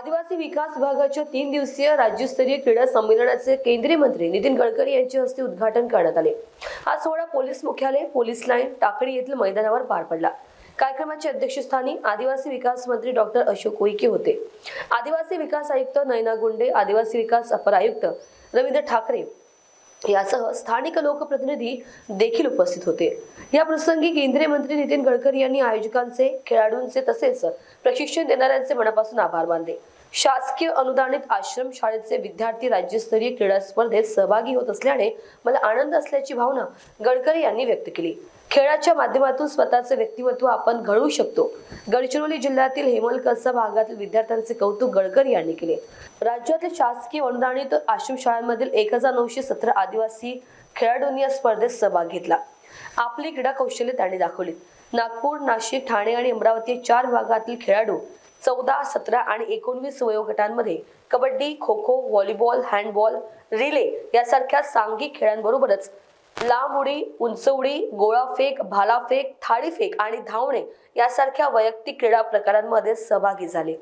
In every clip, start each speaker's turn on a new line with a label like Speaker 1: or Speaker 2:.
Speaker 1: आदिवासी विकास विभागाच्या 3 दिवसीय राज्यस्तरीय क्रीडा संमेलनाचे केंद्रीय मंत्री नितीन गडकरी यांच्या हस्ते उद्घाटन करण्यात आले। हा सोहळा पोलीस मुख्यालय, पोलीस लाईन, टाकळी येथील मैदानावर पार पडला। कार्यक्रमाच्या अध्यक्षस्थानी आदिवासी विकास मंत्री डॉक्टर अशोक उईके होते। आदिवासी विकास आयुक्त नयना गुंडे, आदिवासी विकास अपर आयुक्त रवींद्र ठाकरे यासह स्थानिक लोकप्रतिनिधी देखील उपस्थित होते। या प्रसंगी केंद्रीय मंत्री नितीन गडकरी यांनी आयोजकांचे, खेळाडूंचे तसेच प्रशिक्षण देणाऱ्यांचे मनापासून आभार मानले। शासकीय अनुदानित आश्रम शाळेचे विद्यार्थी राज्यस्तरीय क्रीडा स्पर्धेत सहभागी होत असल्याने मला आनंद असल्याची भावना गडकरी यांनी व्यक्त केली। खेळाच्या माध्यमातून स्वतःचे व्यक्तिमत्व आपण घडवू शकतो। गडचिरोली जिल्ह्यातील हेमलकसा भागातील विद्यार्थ्यांचे कौतुक गडकरी यांनी केले। राज्यातील शासकीय अनुदानित आश्रम शाळांमधील 1917 आदिवासी खेळाडूंनी या स्पर्धेत सहभाग घेतला। आपली क्रीडा कौशल्य त्यांनी दाखवली। नागपूर, नाशिक, ठाणे आणि अमरावती 4 भागातील खेळाडू 14, 17 आणि 19 वयोगटांमध्ये kabaddi, kho kho, volleyball, handball, relay यासारख्या सांघिक खेळांबरोबरच लांब उडी, उंच उडी, गोळाफेक, भालाफेक, थाळीफेक आणि धावणे यासारख्या वैयक्तिक क्रीडा प्रकारांमध्ये सहभागी झाले।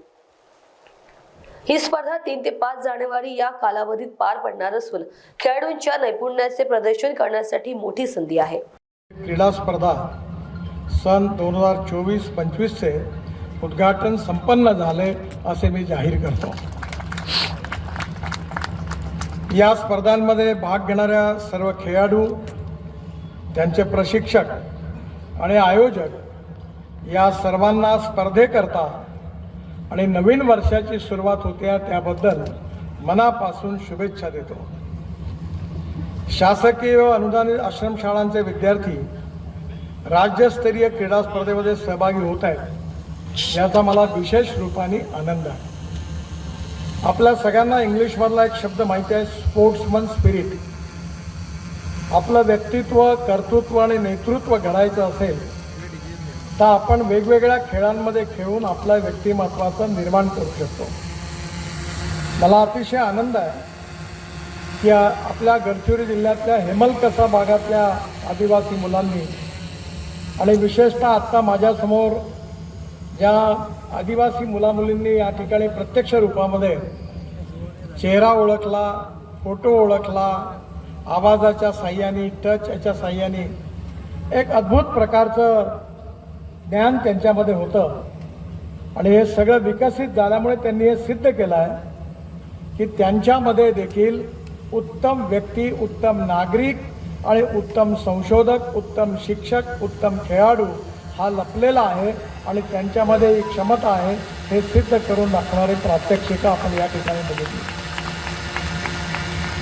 Speaker 1: ही स्पर्धा 3 ते 5 जानेवारी या कालावधीत पार पडणार असून खेळाडूंच्या नैपुण्याचे प्रदर्शन करण्यासाठी मोठी संधी आहे।
Speaker 2: क्रीडा स्पर्धा सन 2024-25 चे उद्घाटन संपन्न झाले असे मी जाहीर करतो। या स्पर्धांमध्ये भाग घेणाऱ्या सर्व खेळाडू, त्यांचे प्रशिक्षक आणि आयोजक या सर्वांना स्पर्धेकरता आणि नवीन वर्षाची सुरुवात होते त्याबद्दल मनापासून शुभेच्छा देतो। शासकीय अनुदानित आश्रमशाळांचे विद्यार्थी राज्यस्तरीय क्रीडा स्पर्धेमध्ये सहभागी होत आहेत याचा मला विशेष रूपाने आनंद आहे। आपल्या सगळ्यांना इंग्लिशमधला एक शब्द माहिती आहे, स्पोर्ट्समन स्पिरिट। आपलं व्यक्तित्व, कर्तृत्व आणि नेतृत्व घडायचं असेल तर आपण वेगवेगळ्या खेळांमध्ये खेळून आपल्या व्यक्तिमत्वाचं निर्माण करू शकतो। मला अतिशय आनंद आहे की आपल्या गडचिरोली जिल्ह्यातल्या हेमलकसा भागातल्या आदिवासी मुलांनी आणि विशेषतः आता माझ्यासमोर ज्या आदिवासी मुलामुलींनी या ठिकाणी प्रत्यक्ष रूपामध्ये चेहरा ओळखला, फोटो ओळखला, आवाजाच्या साह्याने, टच याच्या साह्याने एक अद्भुत प्रकारचं ज्ञान त्यांच्यामध्ये होतं आणि हे सगळं विकसित झाल्यामुळे त्यांनी हे सिद्ध केलं आहे की त्यांच्यामध्ये देखील उत्तम व्यक्ती, उत्तम नागरिक आणि उत्तम संशोधक, उत्तम शिक्षक, उत्तम खेळाडू हा लपलेला आहे आणि त्यांच्यामध्ये एक क्षमता आहे हे सिद्ध करून दाखवणारे प्रात्यक्षिक आपण या ठिकाणी बघितली।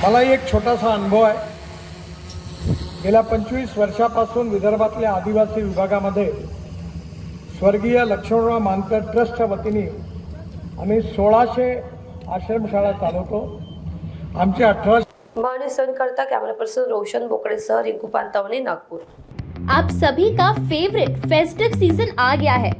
Speaker 2: मला एक छोटासा अनुभव आहे। गेल्या 25 वर्षापासून विदर्भातल्या आदिवासी विभागामध्ये स्वर्गीय लक्ष्मणराव मानकर ट्रस्टच्या वतीने आम्ही 1600 आश्रमशाळा चालवतो। आमचे 18
Speaker 1: करता camera person Roshan Bokade sir, Rinku Pantawane, Nagpur.
Speaker 3: आप सभी का फेवरेट फेस्टिव सीजन आ गया है।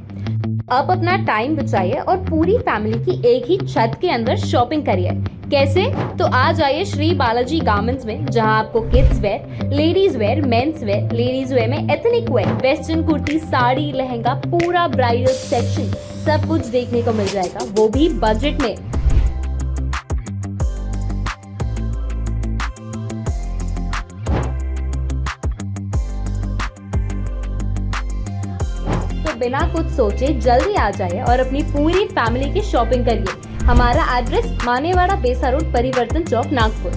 Speaker 3: अब अपना टाइम बचाइए और पूरी फैमिली की एक ही छत के अंदर शॉपिंग करिए। कैसे? तो आज आइए श्री बालाजी गारमेंट्स में, जहां आपको kids wear, ladies wear, men's wear, ladies wear में ethnic wear, western kurti, sari, lehenga, पूरा ब्राइडल सेक्शन सब कुछ देखने को मिल जाएगा, वो भी बजट में। बिना कुछ सोचे जल्दी आ जाइए और अपनी पूरी फैमिली की शॉपिंग करिए। हमारा एड्रेस मानेवाड़ा बेसा रोड, परिवर्तन चौक, नागपुर।